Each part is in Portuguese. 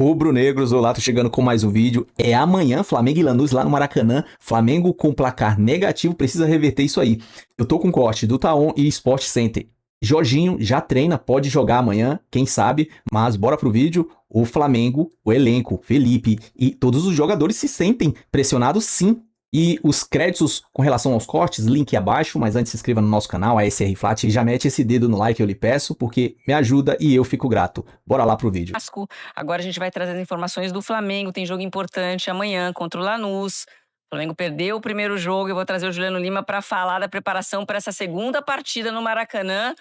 Rubro-negros, olá, tô chegando com mais um vídeo. É amanhã, Flamengo e Lanús lá no Maracanã. Flamengo com placar negativo, precisa reverter isso aí. Eu tô com corte do Taon e Sport Center. Jorginho já treina, pode jogar amanhã, quem sabe, mas bora pro vídeo. O Flamengo, o elenco, Felipe e todos os jogadores se sentem pressionados sim. E os créditos com relação aos cortes, link abaixo, mas antes se inscreva no nosso canal, a SR Flat, e já mete esse dedo no like, eu lhe peço, porque me ajuda e eu fico grato. Bora lá pro vídeo. Agora a gente vai trazer as informações do Flamengo. Tem jogo importante amanhã contra o Lanús. O Flamengo perdeu o primeiro jogo. Eu vou trazer o Juliano Lima para falar da preparação para essa segunda partida no Maracanã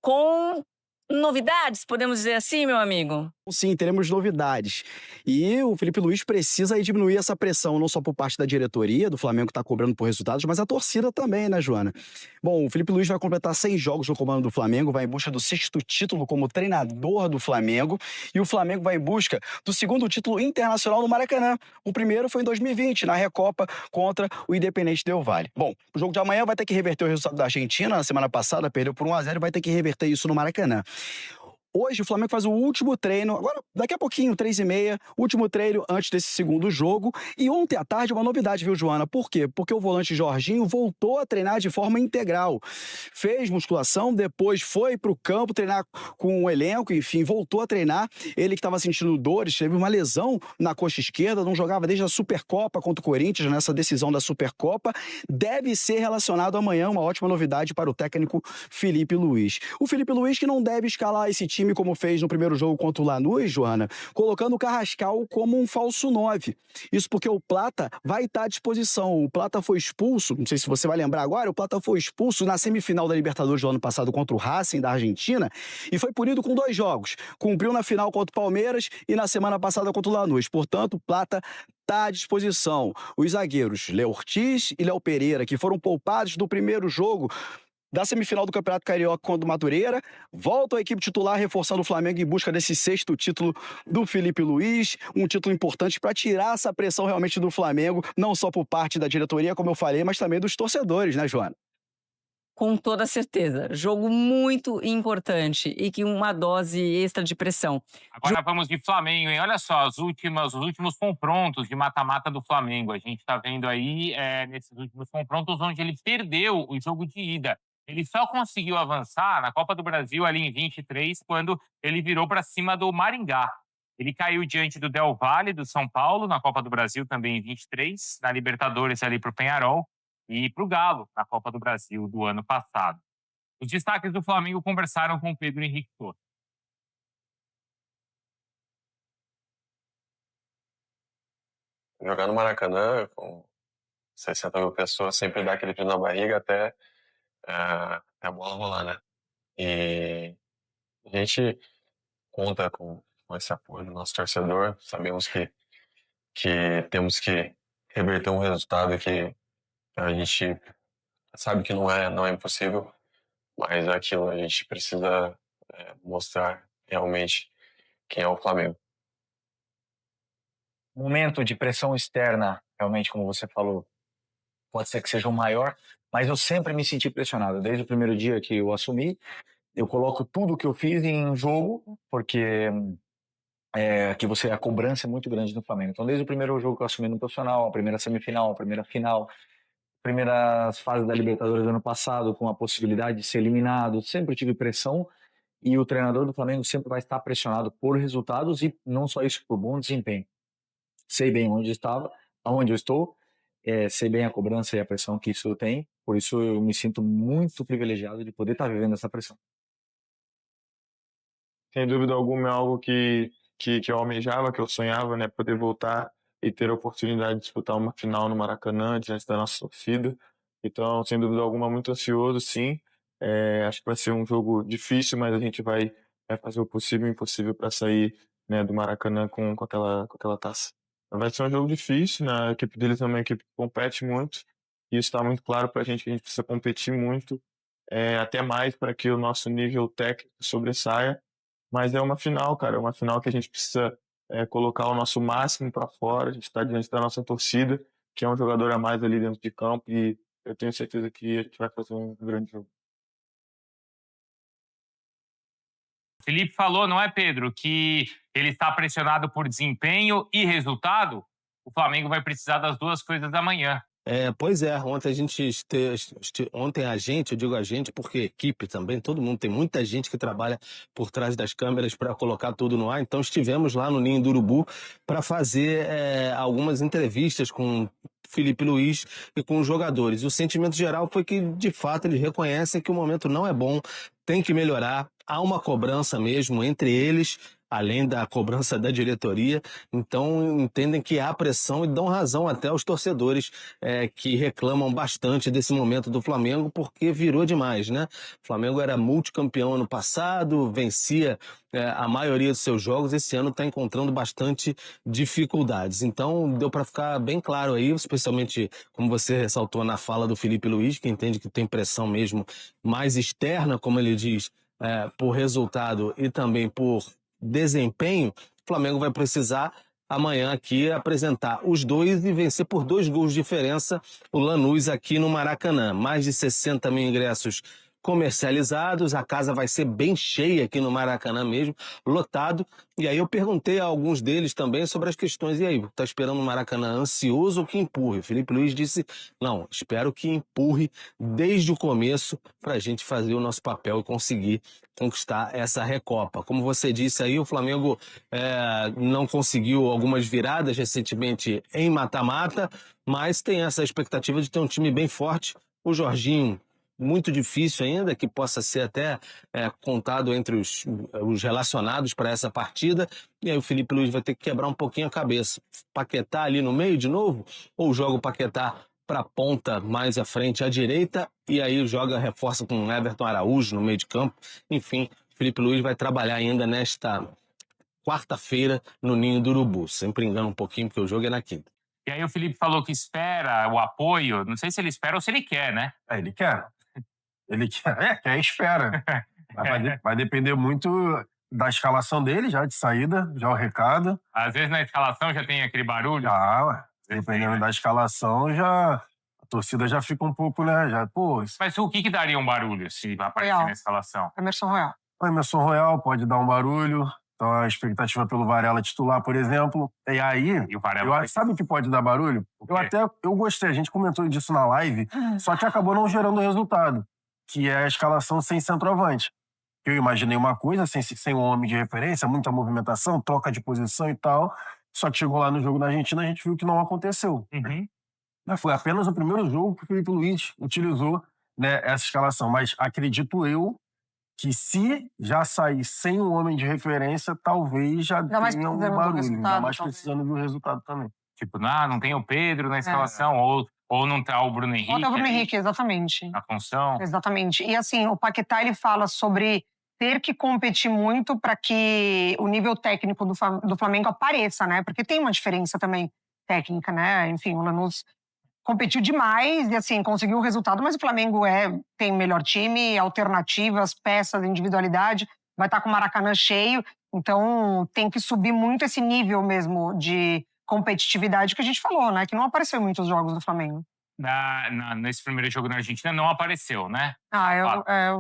com novidades, podemos dizer assim, meu amigo? Sim, teremos novidades. E o Felipe Luiz precisa aí diminuir essa pressão, não só por parte da diretoria, do Flamengo que está cobrando por resultados, mas a torcida também, né, Joana? Bom, o Felipe Luiz vai completar 6 jogos no comando do Flamengo, vai em busca do 6º título como treinador do Flamengo, e o Flamengo vai em busca do 2º título internacional no Maracanã. O primeiro foi em 2020, na Recopa contra o Independente Del Valle. Bom, o jogo de amanhã vai ter que reverter o resultado da Argentina, na semana passada perdeu por 1-0 e vai ter que reverter isso no Maracanã. Hoje o Flamengo faz o último treino, agora daqui a pouquinho, 3h30, último treino antes desse segundo jogo. E ontem à tarde uma novidade, viu, Joana? Por quê? Porque o volante Jorginho voltou a treinar de forma integral. Fez musculação, depois foi para o campo treinar com o elenco, enfim, voltou a treinar. Ele que estava sentindo dores, teve uma lesão na coxa esquerda, não jogava desde a Supercopa contra o Corinthians, nessa decisão da Supercopa. Deve ser relacionado amanhã, uma ótima novidade para o técnico Felipe Luiz. O Felipe Luiz que não deve escalar esse time como fez no primeiro jogo contra o Lanús, Joana, colocando o Carrascal como um falso 9. Isso porque o Plata vai estar à disposição. O Plata foi expulso, não sei se você vai lembrar agora, o Plata foi expulso na semifinal da Libertadores do ano passado contra o Racing da Argentina e foi punido com 2 jogos. Cumpriu na final contra o Palmeiras e na semana passada contra o Lanús. Portanto, o Plata está à disposição. Os zagueiros Léo Ortiz e Léo Pereira, que foram poupados do primeiro jogo da semifinal do Campeonato Carioca contra o Madureira, volta a equipe titular reforçando o Flamengo em busca desse 6º título do Felipe Luiz, um título importante para tirar essa pressão realmente do Flamengo, não só por parte da diretoria, como eu falei, mas também dos torcedores, né, Joana? Com toda certeza. Jogo muito importante e que uma dose extra de pressão. Agora vamos de Flamengo, hein? Olha só, os últimos confrontos de mata-mata do Flamengo. A gente está vendo aí, nesses últimos confrontos, onde ele perdeu o jogo de ida. Ele só conseguiu avançar na Copa do Brasil ali em 23, quando ele virou para cima do Maringá. Ele caiu diante do Del Valle, do São Paulo, na Copa do Brasil também em 23, na Libertadores ali para o Penharol e para o Galo, na Copa do Brasil do ano passado. Os destaques do Flamengo conversaram com o Pedro Henrique Torres. Jogar no Maracanã com 60 mil pessoas sempre dá aquele frio na barriga até a bola rolar, né? E a gente conta com esse apoio do nosso torcedor. Sabemos que temos que reverter um resultado que a gente sabe que não é impossível, mas é aquilo, a gente precisa mostrar realmente quem é o Flamengo. Momento de pressão externa, realmente, como você falou, pode ser que seja o maior, mas eu sempre me senti pressionado. Desde o primeiro dia que eu assumi, eu coloco tudo que eu fiz em jogo, porque a cobrança é muito grande no Flamengo. Então, desde o primeiro jogo que eu assumi no profissional, a primeira semifinal, a primeira final, primeiras fases da Libertadores do ano passado, com a possibilidade de ser eliminado, sempre tive pressão. E o treinador do Flamengo sempre vai estar pressionado por resultados e não só isso, por bom desempenho. Sei bem onde estava, aonde eu estou, sei bem a cobrança e a pressão que isso tem, por isso eu me sinto muito privilegiado de poder estar vivendo essa pressão. Sem dúvida alguma é algo que eu almejava, que eu sonhava, né, poder voltar e ter a oportunidade de disputar uma final no Maracanã diante da nossa torcida. Então, sem dúvida alguma, muito ansioso, sim. Acho que vai ser um jogo difícil, mas a gente vai fazer o possível e o impossível para sair, né, do Maracanã com aquela taça. Vai ser um jogo difícil, né? A equipe deles é uma equipe que compete muito, e isso está muito claro para a gente, que a gente precisa competir muito, até mais para que o nosso nível técnico sobressaia. Mas é uma final, cara, é uma final que a gente precisa colocar o nosso máximo para fora. A gente está diante da nossa torcida, que é um jogador a mais ali dentro de campo, e eu tenho certeza que a gente vai fazer um grande jogo. Felipe falou, não é, Pedro, que ele está pressionado por desempenho e resultado, o Flamengo vai precisar das duas coisas amanhã. Pois é, ontem eu digo a gente porque equipe também, todo mundo, tem muita gente que trabalha por trás das câmeras para colocar tudo no ar, então estivemos lá no Ninho do Urubu para fazer algumas entrevistas com Felipe Luiz e com os jogadores. O sentimento geral foi que, de fato, eles reconhecem que o momento não é bom, tem que melhorar, há uma cobrança mesmo entre eles, além da cobrança da diretoria, então entendem que há pressão e dão razão até aos torcedores que reclamam bastante desse momento do Flamengo, porque virou demais, né? O Flamengo era multicampeão ano passado, vencia a maioria dos seus jogos, esse ano está encontrando bastante dificuldades. Então deu para ficar bem claro aí, especialmente como você ressaltou na fala do Felipe Luiz, que entende que tem pressão mesmo mais externa, como ele diz, por resultado e também por desempenho. O Flamengo vai precisar amanhã aqui apresentar os dois e vencer por 2 gols de diferença o Lanús aqui no Maracanã. Mais de 60 mil ingressos comercializados, a casa vai ser bem cheia aqui no Maracanã mesmo, lotado. E aí eu perguntei a alguns deles também sobre as questões. E aí, tá esperando o Maracanã ansioso ou que empurre? O Felipe Luiz disse, não, espero que empurre desde o começo para a gente fazer o nosso papel e conseguir conquistar essa Recopa. Como você disse aí, o Flamengo não conseguiu algumas viradas recentemente em mata-mata, mas tem essa expectativa de ter um time bem forte. O Jorginho, muito difícil ainda, que possa ser até contado entre os relacionados para essa partida. E aí o Felipe Luiz vai ter que quebrar um pouquinho a cabeça. Paquetá ali no meio de novo? Ou joga o Paquetá para a ponta mais à frente, à direita? E aí reforça com o Everton Araújo no meio de campo. Enfim, o Felipe Luiz vai trabalhar ainda nesta quarta-feira no Ninho do Urubu. Sempre engano um pouquinho, porque o jogo é na quinta. E aí o Felipe falou que espera o apoio, não sei se ele espera ou se ele quer, né? Ele quer. Ele quer e espera. Vai depender muito da escalação dele, já de saída, já o recado. Às vezes na escalação já tem aquele barulho. Dependendo da escalação, já a torcida já fica um pouco, né? Mas o que daria um barulho se aparecer na escalação? Emerson Royal. O Emerson Royal pode dar um barulho. Então a expectativa pelo Varela titular, por exemplo. E aí, sabe o que pode dar barulho? Eu gostei, a gente comentou disso na live, só que acabou não gerando resultado, que é a escalação sem centroavante. Eu imaginei uma coisa, sem um homem de referência, muita movimentação, troca de posição e tal, só que chegou lá no jogo da Argentina, a gente viu que não aconteceu. Foi apenas o primeiro jogo que o Felipe Luiz utilizou, né, essa escalação, mas acredito eu que se já sair sem um homem de referência, talvez já tenha um barulho, ainda mais precisando do resultado também. Tipo, não tem o Pedro na escalação, ou não tá o Bruno Henrique. Ou tá o Bruno Henrique, exatamente. Na função. Exatamente. E assim, o Paquetá, ele fala sobre ter que competir muito para que o nível técnico do Flamengo apareça, né? Porque tem uma diferença também técnica, né? Enfim, o Lanús competiu demais e, assim, conseguiu o resultado, mas o Flamengo tem melhor time, alternativas, peças, individualidade, vai estar com o Maracanã cheio, então tem que subir muito esse nível mesmo de competitividade que a gente falou, né? Que não apareceu em muitos jogos do Flamengo. Nesse primeiro jogo na Argentina não apareceu, né?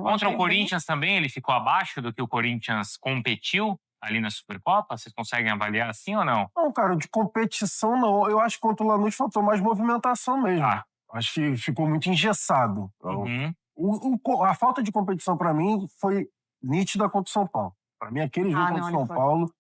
Contra o Corinthians também, ele ficou abaixo do que o Corinthians competiu ali na Supercopa? Vocês conseguem avaliar assim ou não? Não, cara, de competição não. Eu acho que contra o Lanús faltou mais movimentação mesmo. Acho que ficou muito engessado. A falta de competição pra mim foi nítida contra o São Paulo. Pra mim, aquele jogo contra o São Paulo,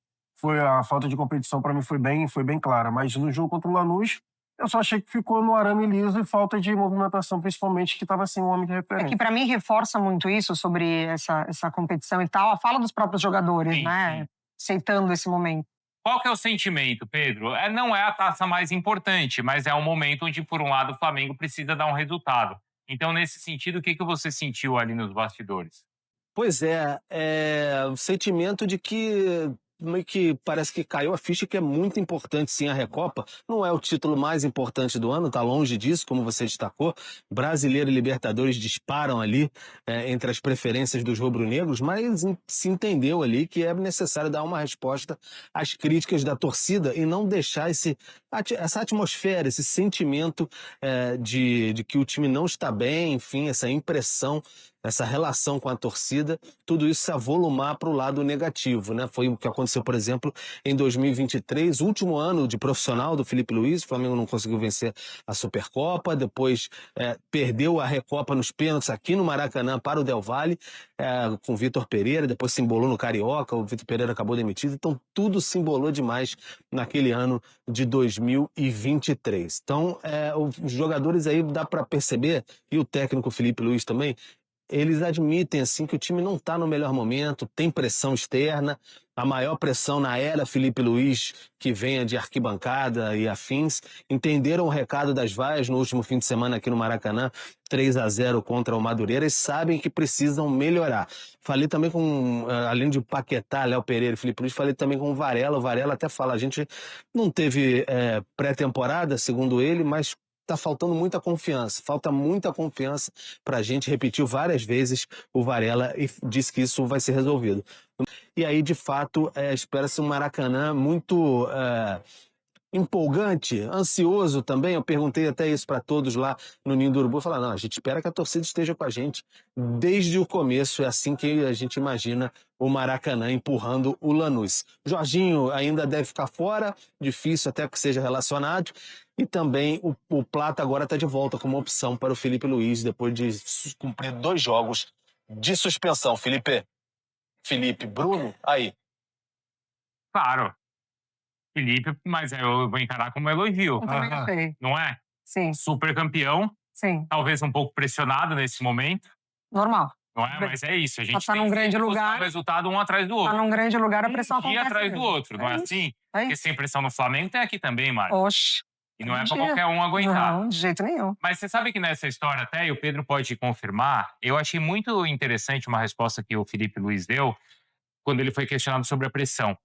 a falta de competição pra mim foi bem clara. Mas no jogo contra o Lanús, eu só achei que ficou no arame liso e falta de movimentação, principalmente, que estava sem um homem de referência. É que pra mim reforça muito isso sobre essa competição e tal, a fala dos próprios jogadores, né? Aceitando esse momento. Qual que é o sentimento, Pedro? Não é a taça mais importante, mas é um momento onde, por um lado, o Flamengo precisa dar um resultado. Então, nesse sentido, o que você sentiu ali nos bastidores? Pois é o sentimento de que meio que parece que caiu a ficha que é muito importante sim a Recopa. Não é o título mais importante do ano, tá longe disso, como você destacou. Brasileiro e Libertadores disparam ali entre as preferências dos rubro-negros, mas se entendeu ali que é necessário dar uma resposta às críticas da torcida e não deixar esse essa atmosfera, esse sentimento de que o time não está bem, enfim, essa impressão, essa relação com a torcida, tudo isso se avolumar para o lado negativo, né? Foi o que aconteceu, por exemplo, em 2023, último ano de profissional do Felipe Luiz. O Flamengo não conseguiu vencer a Supercopa, depois perdeu a Recopa nos pênaltis aqui no Maracanã para o Del Valle, com o Vitor Pereira, depois se embolou no Carioca, o Vitor Pereira acabou demitido, então tudo se embolou demais naquele ano de 2023. Então, os jogadores aí dá para perceber, e o técnico Felipe Luiz também, eles admitem assim que o time não está no melhor momento, tem pressão externa, a maior pressão na era Felipe Luiz, que venha de arquibancada e afins. Entenderam o recado das vaias no último fim de semana aqui no Maracanã, 3-0 contra o Madureira, e sabem que precisam melhorar. Falei também com, além de Paquetá, Léo Pereira e Felipe Luiz, falei também com o Varela. O Varela até fala, a gente não teve pré-temporada, segundo ele, mas tá faltando muita confiança, falta muita confiança pra gente. Repetiu várias vezes o Varela e disse que isso vai ser resolvido. E aí, de fato, espera-se um Maracanã muito empolgante, ansioso também. Eu perguntei até isso para todos lá no Ninho do Urubu. Falaram, não, a gente espera que a torcida esteja com a gente desde o começo. É assim que a gente imagina o Maracanã empurrando o Lanús. Jorginho ainda deve ficar fora, difícil até que seja relacionado. E também o Plata agora está de volta como opção para o Felipe Luiz, depois de cumprir 2 jogos de suspensão. Felipe, Bruno, aí. Claro. Felipe, mas eu vou encarar como um elogio. Eu também gostei. Não é? Sim, Super campeão, sim. talvez um pouco pressionado nesse momento, Normal. não é? Mas é isso, a gente Tá tem num que grande buscar lugar. o resultado um atrás do outro. Tá num grande lugar, a pressão Um dia acontece atrás do mesmo. outro, não é isso, assim? É Porque isso. sem pressão no Flamengo tem aqui também, Marcos. Oxe. E não é pra Mentira. qualquer um aguentar. Não, de jeito nenhum. Mas você sabe que nessa história até, e o Pedro pode confirmar, eu achei muito interessante uma resposta que o Felipe Luiz deu quando ele foi questionado sobre a pressão.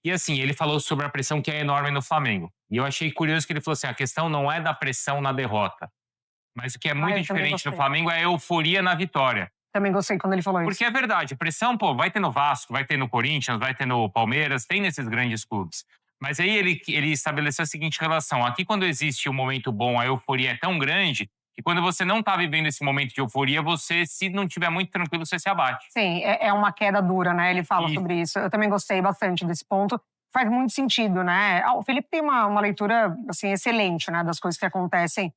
E assim, ele falou sobre a pressão que é enorme no Flamengo. E eu achei curioso que ele falou assim, a questão não é da pressão na derrota, mas o que é muito eu também diferente no gostei. Flamengo é a euforia na vitória. Também gostei quando ele falou isso. Porque é verdade, pressão, pô, vai ter no Vasco, vai ter no Corinthians, vai ter no Palmeiras, tem nesses grandes clubes. Mas aí ele estabeleceu a seguinte relação, aqui quando existe um momento bom, a euforia é tão grande, que quando você não tá vivendo esse momento de euforia, você, se não tiver muito tranquilo, você se abate. Sim, é uma queda dura, né? Ele fala Isso. sobre isso. Eu também gostei bastante desse ponto. Faz muito sentido, né? O Felipe tem uma leitura, assim, excelente, né? Das coisas que acontecem,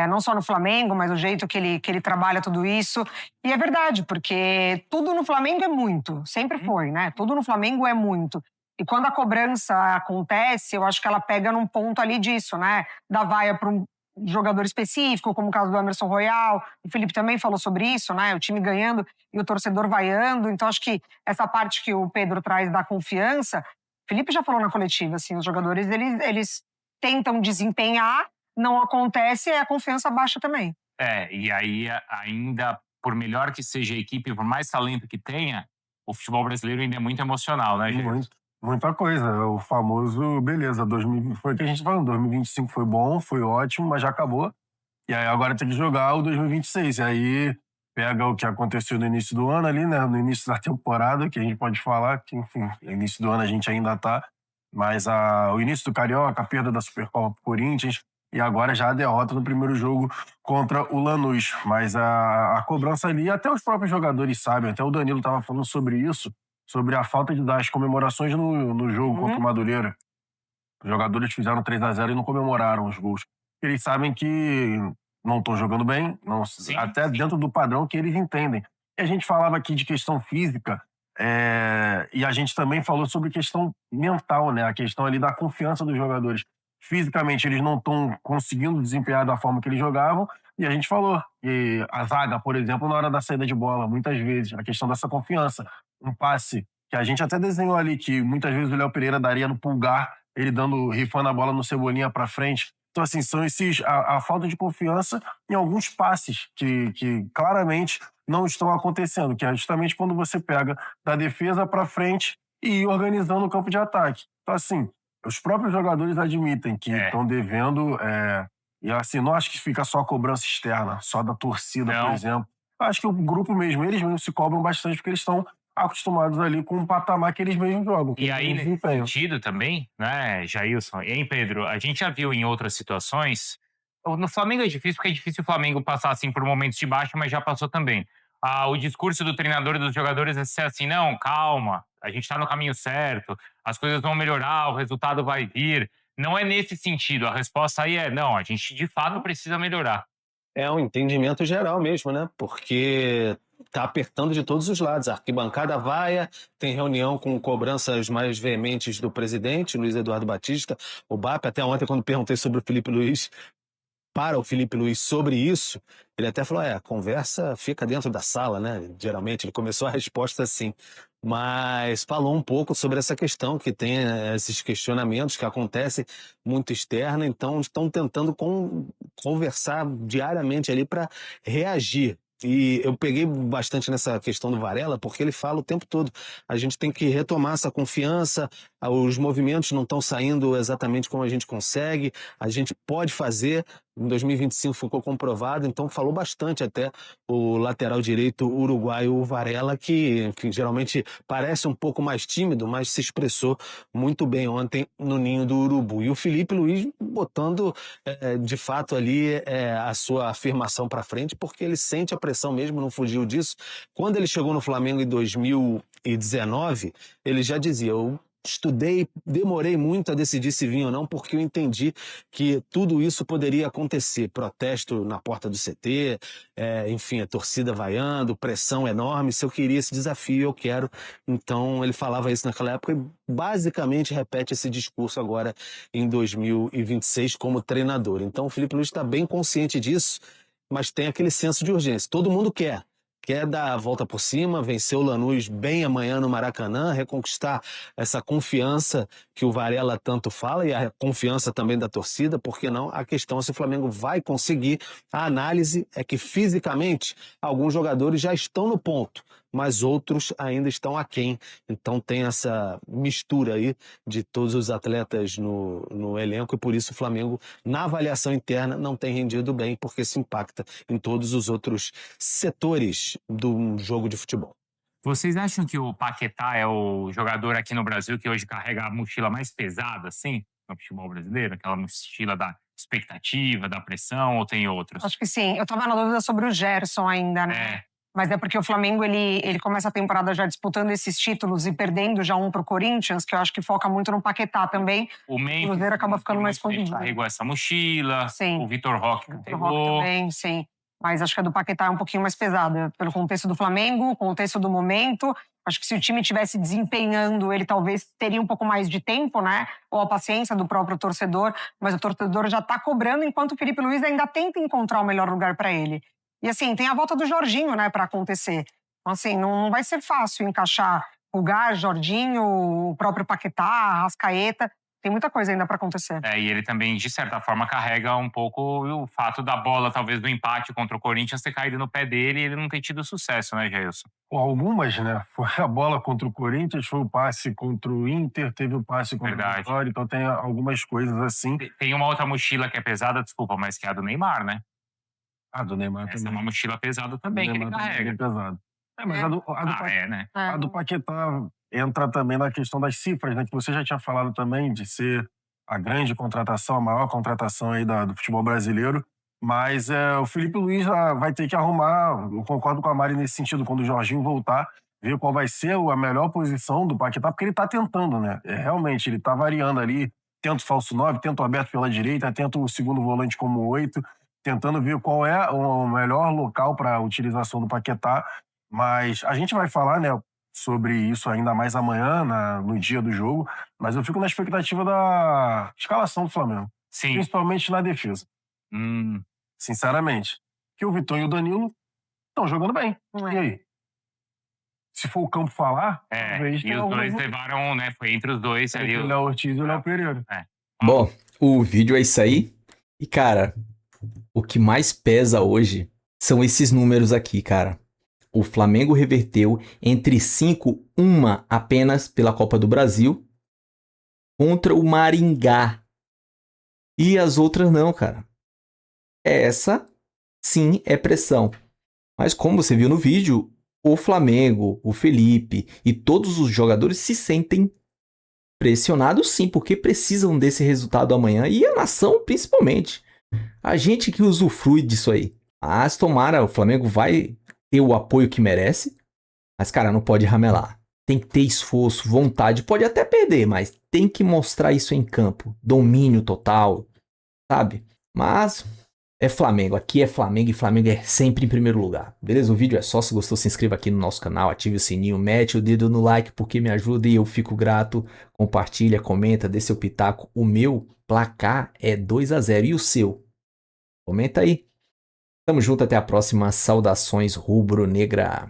não só no Flamengo, mas o jeito que ele trabalha tudo isso. E é verdade, porque tudo no Flamengo é muito. Sempre foi, né? Tudo no Flamengo é muito. E quando a cobrança acontece, eu acho que ela pega num ponto ali disso, né? Da vaia para um jogador específico, como o caso do Emerson Royal. O Felipe também falou sobre isso, né? O time ganhando e o torcedor vaiando. Então, acho que essa parte que o Pedro traz da confiança, o Felipe já falou na coletiva, assim, os jogadores, eles tentam desempenhar, não acontece, e a confiança baixa também. E aí ainda, por melhor que seja a equipe, por mais talento que tenha, o futebol brasileiro ainda é muito emocional, né, gente? Muita coisa. O famoso, beleza, foi o que a gente falou, 2025 foi bom, foi ótimo, mas já acabou. E aí agora tem que jogar o 2026. E aí pega o que aconteceu no início do ano ali, né? No início da temporada, que a gente pode falar que, enfim, no início do ano a gente ainda tá. Mas o início do Carioca, a perda da Supercopa pro Corinthians, e agora já a derrota no primeiro jogo contra o Lanús. Mas a cobrança ali, até os próprios jogadores sabem, até o Danilo tava falando sobre isso, sobre a falta de dar as comemorações no jogo contra o Madureira. Os jogadores fizeram 3-0 e não comemoraram os gols. Eles sabem que não estão jogando bem, até dentro do padrão que eles entendem. E a gente falava aqui de questão física, e a gente também falou sobre questão mental, né? A questão ali da confiança dos jogadores. Fisicamente, eles não estão conseguindo desempenhar da forma que eles jogavam, e a gente falou que a zaga, por exemplo, na hora da saída de bola, muitas vezes, a questão dessa confiança. Um passe que a gente até desenhou ali, que muitas vezes o Léo Pereira daria no Pulgar, ele rifando a bola no Cebolinha pra frente. Então, assim, são a falta de confiança em alguns passes que claramente não estão acontecendo, que é justamente quando você pega da defesa pra frente e ir organizando o campo de ataque. Então, assim, os próprios jogadores admitem que estão devendo, e assim, não acho que fica só a cobrança externa, só da torcida, por exemplo. Acho que o grupo mesmo, eles mesmos se cobram bastante porque eles estão acostumados ali com o patamar que eles mesmos jogam. E aí, nesse sentido também, né, Jailson, e Pedro, a gente já viu em outras situações, no Flamengo é difícil, porque é difícil o Flamengo passar assim por momentos de baixa, mas já passou também. O discurso do treinador e dos jogadores é ser assim, não, calma, a gente está no caminho certo, as coisas vão melhorar, o resultado vai vir. Não é nesse sentido, a resposta aí é, não, a gente de fato precisa melhorar. É um entendimento geral mesmo, né? Porque tá apertando de todos os lados. A arquibancada vaia, tem reunião com cobranças mais veementes do presidente, Luiz Eduardo Batista, o BAP. Até ontem, quando perguntei sobre o Felipe Luiz, para o Felipe Luiz sobre isso, ele até falou, a conversa fica dentro da sala, né? Geralmente, ele começou a resposta assim. Mas falou um pouco sobre essa questão, que tem esses questionamentos que acontecem muito externa, então estão tentando conversar diariamente ali para reagir. E eu peguei bastante nessa questão do Varela, porque ele fala o tempo todo, a gente tem que retomar essa confiança, os movimentos não estão saindo exatamente como a gente consegue, a gente pode fazer, em 2025 ficou comprovado, então falou bastante até o lateral direito uruguaio, o Varela, que enfim, geralmente parece um pouco mais tímido, mas se expressou muito bem ontem no Ninho do Urubu. E o Felipe Luiz botando de fato ali a sua afirmação para frente, porque ele sente a pressão mesmo, não fugiu disso. Quando ele chegou no Flamengo em 2019, ele já dizia, eu estudei, demorei muito a decidir se vinha ou não, porque eu entendi que tudo isso poderia acontecer. Protesto na porta do CT, enfim, a torcida vaiando, pressão enorme. Se eu queria esse desafio, eu quero. Então, ele falava isso naquela época e basicamente repete esse discurso agora em 2026 como treinador. Então, o Felipe Luiz está bem consciente disso, mas tem aquele senso de urgência. Todo mundo quer dar a volta por cima, vencer o Lanús bem amanhã no Maracanã, reconquistar essa confiança que o Varela tanto fala e a confiança também da torcida, por que não? A questão é se o Flamengo vai conseguir. A análise é que fisicamente alguns jogadores já estão no ponto, mas outros ainda estão aquém. Então tem essa mistura aí de todos os atletas no elenco e por isso o Flamengo, na avaliação interna, não tem rendido bem, porque se impacta em todos os outros setores do jogo de futebol. Vocês acham que o Paquetá é o jogador aqui no Brasil que hoje carrega a mochila mais pesada, assim, no futebol brasileiro? Aquela mochila da expectativa, da pressão, ou tem outros? Acho que sim. Eu tava na dúvida sobre o Gerson ainda, né? Mas é porque o Flamengo, ele começa a temporada já disputando esses títulos e perdendo já um pro Corinthians, que eu acho que foca muito no Paquetá também. O Memphis, Cruzeiro acaba ficando mais escondido. Carregou essa mochila. Sim. O Vitor Roque carregou. Também, sim. Mas acho que a do Paquetá é um pouquinho mais pesada. Pelo contexto do Flamengo, contexto do momento. Acho que se o time estivesse desempenhando, ele talvez teria um pouco mais de tempo, né? Ou a paciência do próprio torcedor. Mas o torcedor já tá cobrando, enquanto o Felipe Luiz ainda tenta encontrar o melhor lugar para ele. E assim, tem a volta do Jorginho, né, para acontecer. Então, assim, não vai ser fácil encaixar o Gás, Jorginho, o próprio Paquetá, a Arrascaeta. Tem muita coisa ainda para acontecer. E ele também, de certa forma, carrega um pouco o fato da bola, talvez do empate contra o Corinthians, ter caído no pé dele e ele não ter tido sucesso, né, Jailson? Algumas, né? Foi a bola contra o Corinthians, foi o passe contra o Inter, teve o passe contra o Vitória, então tem algumas coisas assim. Tem uma outra mochila que é pesada, desculpa, mas que é a do Neymar, né? Do Neymar também. Essa é uma mochila pesada também, que ele carrega. É pesado. Mas a do Paquetá entra também na questão das cifras, né? Que você já tinha falado também de ser a grande contratação, a maior contratação aí do futebol brasileiro. Mas o Felipe Luiz vai ter que arrumar, eu concordo com a Mari nesse sentido, quando o Jorginho voltar, ver qual vai ser a melhor posição do Paquetá, porque ele tá tentando, né? Realmente, ele tá variando ali, tenta o falso 9, tenta o aberto pela direita, tenta o segundo volante como 8, tentando ver qual é o melhor local para a utilização do Paquetá, mas a gente vai falar, né, sobre isso ainda mais amanhã, no dia do jogo, mas eu fico na expectativa da escalação do Flamengo. Sim. Principalmente na defesa. Sinceramente. Que o Vitor e o Danilo estão jogando bem. E aí? Se for o campo falar... e os dois levaram, né, foi entre os dois ali. O Léo Ortiz e o Léo Pereira. Bom, o vídeo é isso aí. E, cara... O que mais pesa hoje são esses números aqui, cara. O Flamengo reverteu entre 5, uma apenas pela Copa do Brasil contra o Maringá. E as outras não, cara. Essa, sim, é pressão. Mas como você viu no vídeo, o Flamengo, o Felipe e todos os jogadores se sentem pressionados sim, porque precisam desse resultado amanhã e a nação principalmente. A gente que usufrui disso aí. Mas tomara, o Flamengo vai ter o apoio que merece, mas cara, não pode ramelar. Tem que ter esforço, vontade, pode até perder, mas tem que mostrar isso em campo. Domínio total, sabe? Mas é Flamengo, aqui é Flamengo e Flamengo é sempre em primeiro lugar. Beleza? O vídeo é só, se gostou se inscreva aqui no nosso canal, ative o sininho, mete o dedo no like porque me ajuda e eu fico grato. Compartilha, comenta, dê seu pitaco. O meu placar é 2-0 e o seu? Comenta aí. Tamo junto, até a próxima. Saudações rubro-negra.